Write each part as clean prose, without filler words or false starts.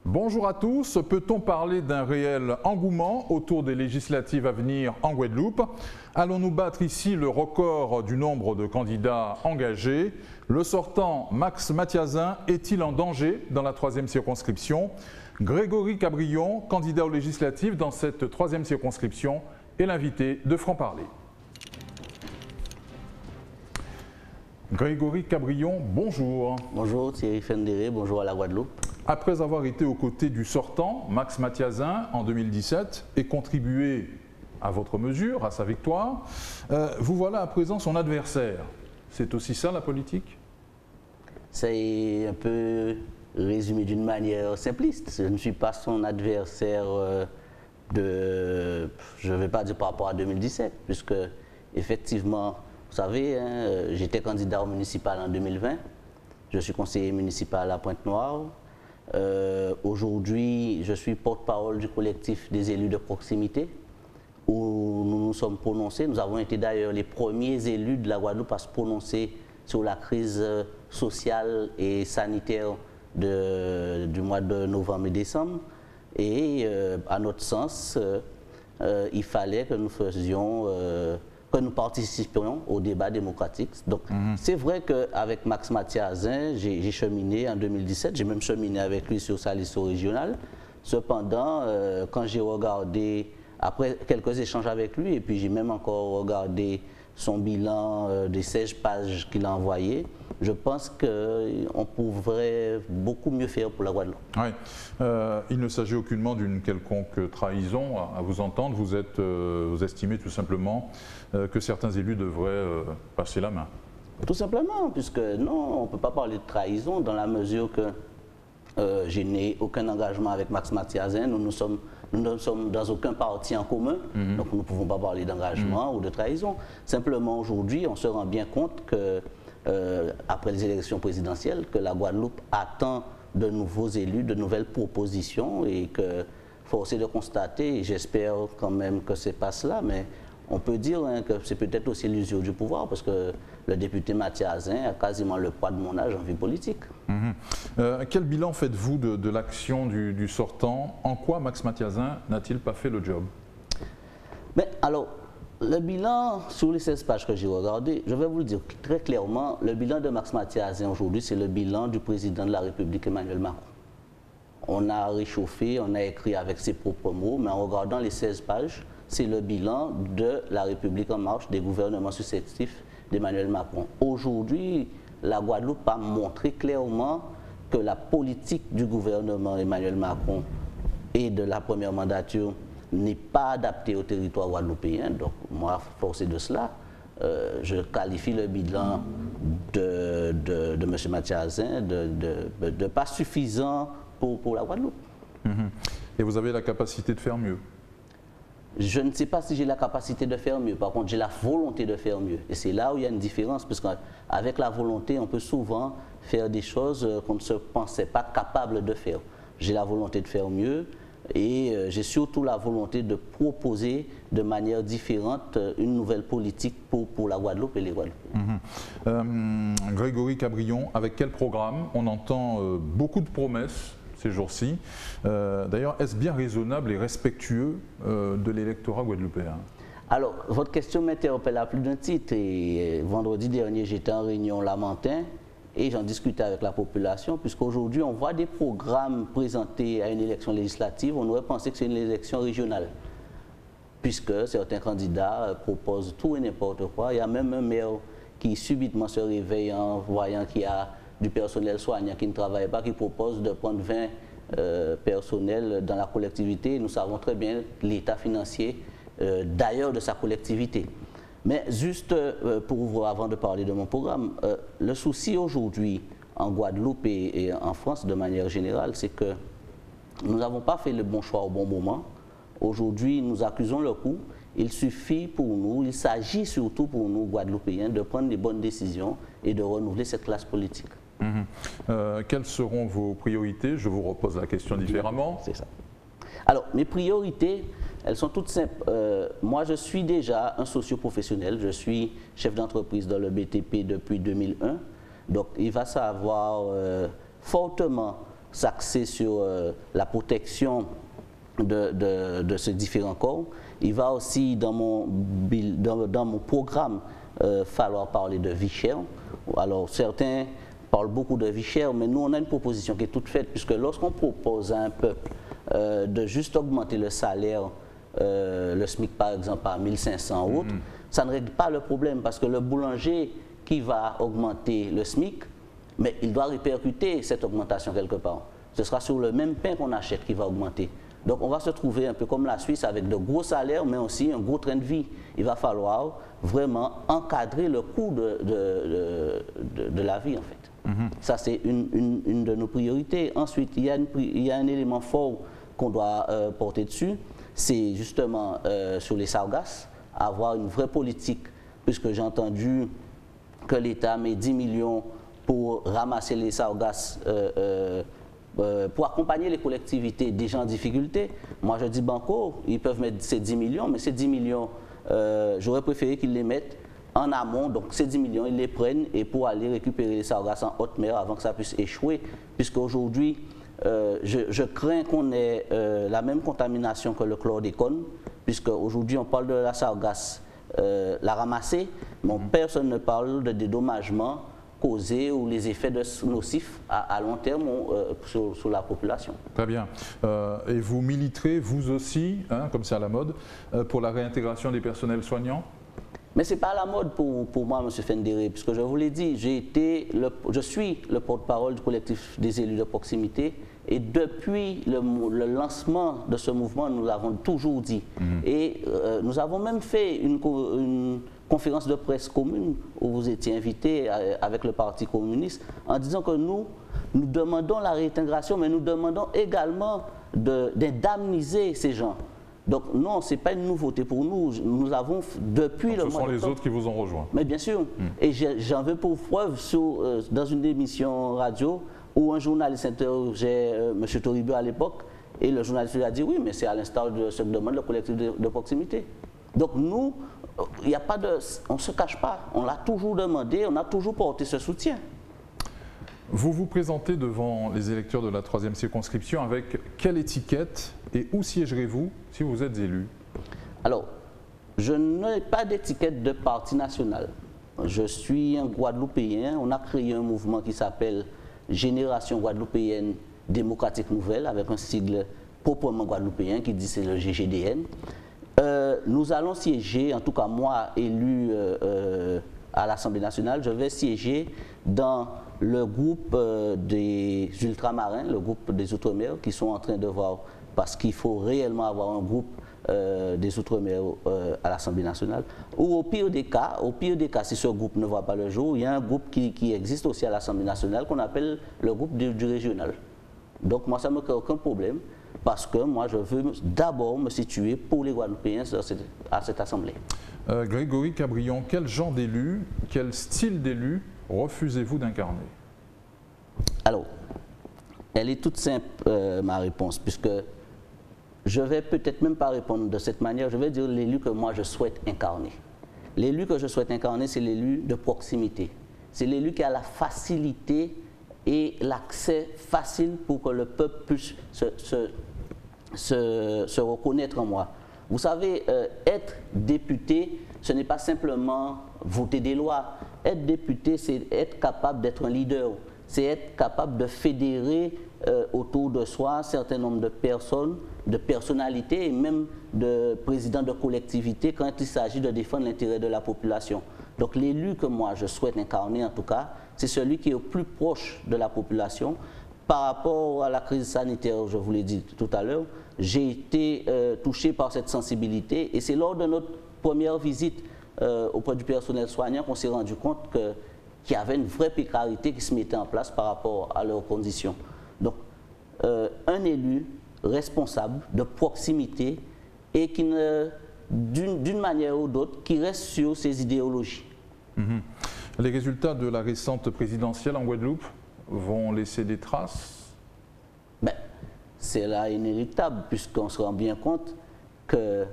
Bonjour à tous. Peut-on parler d'un réel engouement autour des législatives à venir en Guadeloupe? Allons-nous battre ici le record du nombre de candidats engagés? Le sortant Max Mathiazin est-il en danger dans la 3e circonscription? Grégory Cabrion, candidat aux législatives dans cette 3e circonscription, est l'invité de Franc-Parler. Grégory Cabrion, bonjour. Bonjour Thierry Fendéré, bonjour à la Guadeloupe. Après avoir été aux côtés du sortant, Max Mathiazin, en 2017, et contribué à votre mesure, à sa victoire, vous voilà à présent son adversaire. C'est aussi ça la politique? C'est un peu résumé d'une manière simpliste. Je ne suis pas son adversaire je ne vais pas dire par rapport à 2017, puisque effectivement, vous savez, hein, j'étais candidat au municipal en 2020, je suis conseiller municipal à Pointe-Noire. Aujourd'hui, je suis porte-parole du collectif des élus de proximité, où nous nous sommes prononcés. Nous avons été d'ailleurs les premiers élus de la Guadeloupe à se prononcer sur la crise sociale et sanitaire du mois de novembre et décembre. Et à notre sens, il fallait que nous que nous participions au débat démocratique. Donc, c'est vrai qu'avec Max Mathiazin, j'ai cheminé en 2017, j'ai même cheminé avec lui sur sa liste régionale. Cependant, quand j'ai regardé, après quelques échanges avec lui, et puis j'ai même encore regardé son bilan des 16 pages qu'il a envoyé, je pense qu'on pourrait beaucoup mieux faire pour la Guadeloupe. Oui. Il ne s'agit aucunement d'une quelconque trahison, à vous entendre. Vous estimez tout simplement que certains élus devraient passer la main. Tout simplement, puisque non, on ne peut pas parler de trahison dans la mesure que je n'ai aucun engagement avec Max Mathiazin. Nous ne sommes dans aucun parti en commun, donc nous ne pouvons pas parler d'engagement ou de trahison. Simplement, aujourd'hui, on se rend bien compte que après les élections présidentielles, que la Guadeloupe attend de nouveaux élus, de nouvelles propositions, et que, force est de constater, et j'espère quand même que ce n'est pas cela, mais on peut dire que c'est peut-être aussi l'usure du pouvoir, parce que le député Mathiazin a quasiment le poids de mon âge en vie politique. Quel bilan faites-vous de l'action du sortant? En quoi Max Mathiazin n'a-t-il pas fait le job? Mais alors, le bilan, sur les 16 pages que j'ai regardées, je vais vous le dire très clairement, le bilan de Max Mathiazin aujourd'hui, c'est le bilan du président de la République, Emmanuel Macron. On a réchauffé, on a écrit avec ses propres mots, mais en regardant les 16 pages, c'est le bilan de la République en marche, des gouvernements successifs d'Emmanuel Macron. Aujourd'hui, la Guadeloupe a montré clairement que la politique du gouvernement Emmanuel Macron et de la première mandature n'est pas adaptée au territoire guadeloupéen. Donc, moi, forcé de cela, je qualifie le bilan de M. Mathiazin de pas suffisant pour la Guadeloupe. Et vous avez la capacité de faire mieux? Je ne sais pas si j'ai la capacité de faire mieux. Par contre, j'ai la volonté de faire mieux. Et c'est là où il y a une différence, parce qu'avec la volonté, on peut souvent faire des choses qu'on ne se pensait pas capable de faire. J'ai la volonté de faire mieux, et j'ai surtout la volonté de proposer de manière différente une nouvelle politique pour la Guadeloupe et les Guadeloupéens. Grégory Cabrion, avec quel programme? On entend beaucoup de promesses ces jours-ci. D'ailleurs, est-ce bien raisonnable et respectueux de l'électorat guadeloupéen? Alors, votre question m'interpelle à plus d'un titre. Et vendredi dernier, j'étais en réunion Lamentin et j'en discutais avec la population, puisqu'aujourd'hui, on voit des programmes présentés à une élection législative. On aurait pensé que c'est une élection régionale, puisque certains candidats proposent tout et n'importe quoi. Il y a même un maire qui subitement se réveille en voyant qu'il y a du personnel soignant qui ne travaille pas, qui propose de prendre 20 personnels dans la collectivité. Nous savons très bien l'état financier d'ailleurs de sa collectivité. Mais juste pour vous, avant de parler de mon programme, le souci aujourd'hui en Guadeloupe et en France de manière générale, c'est que nous n'avons pas fait le bon choix au bon moment. Aujourd'hui, nous accusons le coup. Il suffit pour nous, il s'agit surtout pour nous, Guadeloupéens, de prendre les bonnes décisions et de renouveler cette classe politique. Quelles seront vos priorités? Je vous repose la question différemment. C'est ça. Alors, mes priorités, elles sont toutes simples. Moi, je suis déjà un socio-professionnel. Je suis chef d'entreprise dans le BTP depuis 2001. Donc, il va savoir fortement s'axer sur la protection de ces différents corps. Il va aussi, dans mon programme, falloir parler de vie chère. Alors, certains parlent beaucoup de vie chère, mais nous, on a une proposition qui est toute faite, puisque lorsqu'on propose à un peuple de juste augmenter le salaire, le SMIC par exemple à 1500 ou autre, ça ne règle pas le problème, parce que le boulanger qui va augmenter le SMIC, mais il doit répercuter cette augmentation quelque part. Ce sera sur le même pain qu'on achète qui va augmenter. Donc on va se trouver un peu comme la Suisse avec de gros salaires, mais aussi un gros train de vie. Il va falloir vraiment encadrer le coût de la vie en fait. Ça c'est une de nos priorités. Ensuite, il y a un élément fort qu'on doit porter dessus, c'est justement sur les sargasses, avoir une vraie politique, puisque j'ai entendu que l'État met 10 millions pour ramasser les sargasses, pour accompagner les collectivités déjà en difficulté. Moi je dis banco, ils peuvent mettre ces 10 millions, mais ces 10 millions, j'aurais préféré qu'ils les mettent en amont, donc ces 10 millions, ils les prennent et pour aller récupérer les sargasses en haute mer avant que ça puisse échouer, puisque aujourd'hui, je crains qu'on ait la même contamination que le chlordécone, puisque aujourd'hui on parle de la sargasse, la ramasser, mais personne ne parle de dédommagement causé ou les effets nocifs à long terme sur la population. Très bien. Et vous militerez, vous aussi, hein, comme c'est à la mode, pour la réintégration des personnels soignants? Mais ce n'est pas à la mode pour moi, M. Fendéré, puisque je vous l'ai dit, je suis le porte-parole du collectif des élus de proximité, et depuis le lancement de ce mouvement, nous l'avons toujours dit. Et nous avons même fait une conférence de presse commune où vous étiez invité avec le Parti communiste en disant que nous demandons la réintégration, mais nous demandons également d'indemniser ces gens. Donc non, ce n'est pas une nouveauté pour nous. Nous avons depuis le mois d'octobre. Ce sont les autres qui vous ont rejoint. Mais bien sûr. Et j'en veux pour preuve dans une émission radio où un journaliste interrogeait M. Toribio à l'époque, et le journaliste lui a dit oui, mais c'est à l'instar de ce que demande le collectif de proximité. Donc nous, il n'y a pas de, on ne se cache pas, on l'a toujours demandé, on a toujours porté ce soutien. Vous vous présentez devant les électeurs de la 3e circonscription avec quelle étiquette et où siégerez-vous si vous êtes élu? Alors, je n'ai pas d'étiquette de parti national. Je suis un Guadeloupéen, on a créé un mouvement qui s'appelle Génération Guadeloupéenne Démocratique Nouvelle, avec un sigle proprement guadeloupéen qui dit c'est le GGDN. Nous allons siéger, en tout cas moi, élu à l'Assemblée nationale, je vais siéger dans le groupe des ultramarins, le groupe des Outre-mer, qui sont en train de voir, parce qu'il faut réellement avoir un groupe des Outre-mer à l'Assemblée nationale. Ou au pire des cas, si ce groupe ne voit pas le jour, il y a un groupe qui existe aussi à l'Assemblée nationale qu'on appelle le groupe du régional. Donc moi, ça ne me crée aucun problème, parce que moi, je veux d'abord me situer pour les Guadeloupéens à cette Assemblée. Grégory Cabrion, quel genre d'élu, quel style d'élu refusez-vous d'incarner? Alors, elle est toute simple, ma réponse, puisque je vais peut-être même pas répondre de cette manière, je vais dire l'élu que moi je souhaite incarner. L'élu que je souhaite incarner, c'est l'élu de proximité. C'est l'élu qui a la facilité et l'accès facile pour que le peuple puisse se reconnaître en moi. Vous savez, être député, ce n'est pas simplement voter des lois. Être député, c'est être capable d'être un leader. C'est être capable de fédérer autour de soi un certain nombre de personnes, de personnalités et même de présidents de collectivités quand il s'agit de défendre l'intérêt de la population. Donc l'élu que moi je souhaite incarner en tout cas, c'est celui qui est au plus proche de la population. Par rapport à la crise sanitaire, je vous l'ai dit tout à l'heure, j'ai été touché par cette sensibilité et c'est lors de notre première visite auprès du personnel soignant qu'on s'est rendu compte qu'il y avait une vraie précarité qui se mettait en place par rapport à leurs conditions. Donc, un élu responsable, de proximité et qui ne, d'une manière ou d'autre, qui reste sur ses idéologies. Les résultats de la récente présidentielle en Guadeloupe vont laisser des traces? Ben, c'est là inéluctable, puisqu'on se rend bien compte que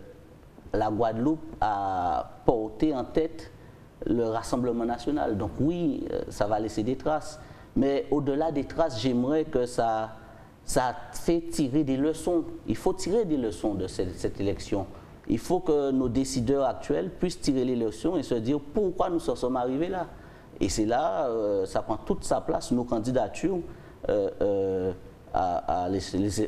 la Guadeloupe a porté en tête le Rassemblement national. Donc oui, ça va laisser des traces. Mais au-delà des traces, j'aimerais que ça ça fait tirer des leçons. Il faut tirer des leçons de cette élection. Il faut que nos décideurs actuels puissent tirer les leçons et se dire pourquoi nous en sommes arrivés là. Et c'est là, ça prend toute sa place, nos candidatures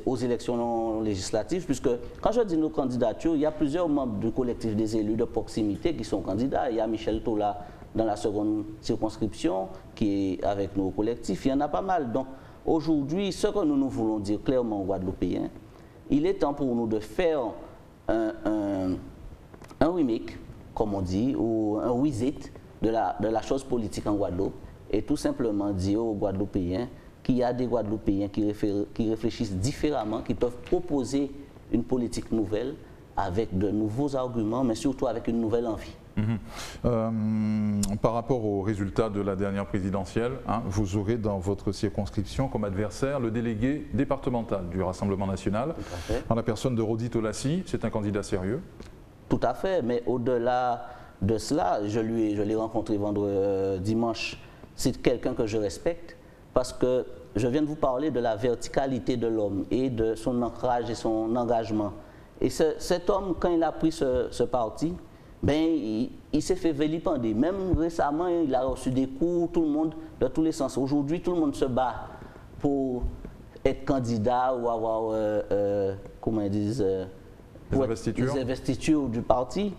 aux élections législatives, puisque quand je dis nos candidatures, il y a plusieurs membres du collectif des élus de proximité qui sont candidats. Il y a Michel Tola dans la seconde circonscription qui est avec nos collectifs. Il y en a pas mal. Donc aujourd'hui, ce que nous voulons dire clairement aux Guadeloupéens, il est temps pour nous de faire un remake, comme on dit, ou un reset de la chose politique en Guadeloupe, et tout simplement dire aux Guadeloupéens qu'il y a des Guadeloupéens qui réfléchissent différemment, qui peuvent proposer une politique nouvelle avec de nouveaux arguments, mais surtout avec une nouvelle envie. Par rapport aux résultats de la dernière présidentielle, vous aurez dans votre circonscription comme adversaire le délégué départemental du Rassemblement national, en la personne de Rodi Tolassi. C'est un candidat sérieux? Tout à fait, mais au-delà de cela, je l'ai rencontré dimanche. C'est quelqu'un que je respecte parce que je viens de vous parler de la verticalité de l'homme et de son ancrage et son engagement. Et cet homme, quand il a pris ce parti, il s'est fait vilipender. Même récemment, il a reçu des coups, tout le monde, de tous les sens. Aujourd'hui, tout le monde se bat pour être candidat ou avoir, comment ils disent, les investitures du parti.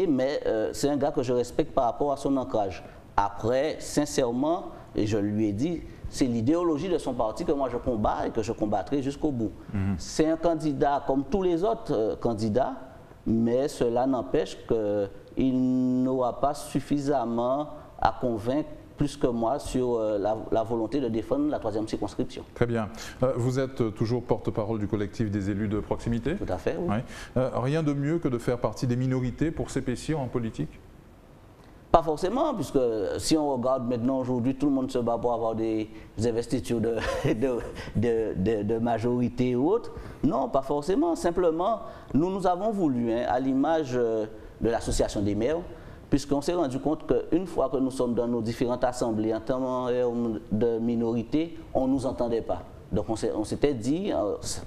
Mais c'est un gars que je respecte par rapport à son ancrage. Après, sincèrement, et je lui ai dit, c'est l'idéologie de son parti que moi je combats et que je combattrai jusqu'au bout. C'est un candidat comme tous les autres candidats, mais cela n'empêche qu'il n'aura pas suffisamment à convaincre plus que moi sur la volonté de défendre la 3e circonscription. Très bien. Vous êtes toujours porte-parole du collectif des élus de proximité? Tout à fait, oui. Rien de mieux que de faire partie des minorités pour s'épaissir en politique? Pas forcément, puisque si on regarde maintenant aujourd'hui, tout le monde se bat pour avoir des investitures de majorité ou autre. Non, pas forcément. Simplement, nous avons voulu, à l'image de l'association des maires, puisqu'on s'est rendu compte qu'une fois que nous sommes dans nos différentes assemblées en termes de minorité, on ne nous entendait pas. Donc on s'était dit,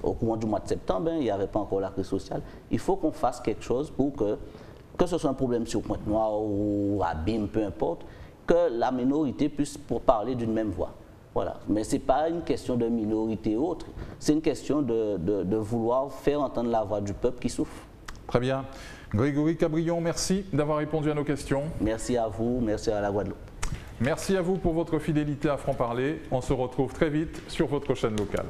au courant du mois de septembre, il n'y avait pas encore la crise sociale, il faut qu'on fasse quelque chose pour que ce soit un problème sur Pointe-Noire ou à BIM, peu importe, que la minorité puisse parler d'une même voix. Voilà. Mais ce n'est pas une question de minorité ou autre, c'est une question de vouloir faire entendre la voix du peuple qui souffre. Très bien. Grégory Cabrion, merci d'avoir répondu à nos questions. Merci à vous, merci à la Guadeloupe. Merci à vous pour votre fidélité à Franc Parler. On se retrouve très vite sur votre chaîne locale.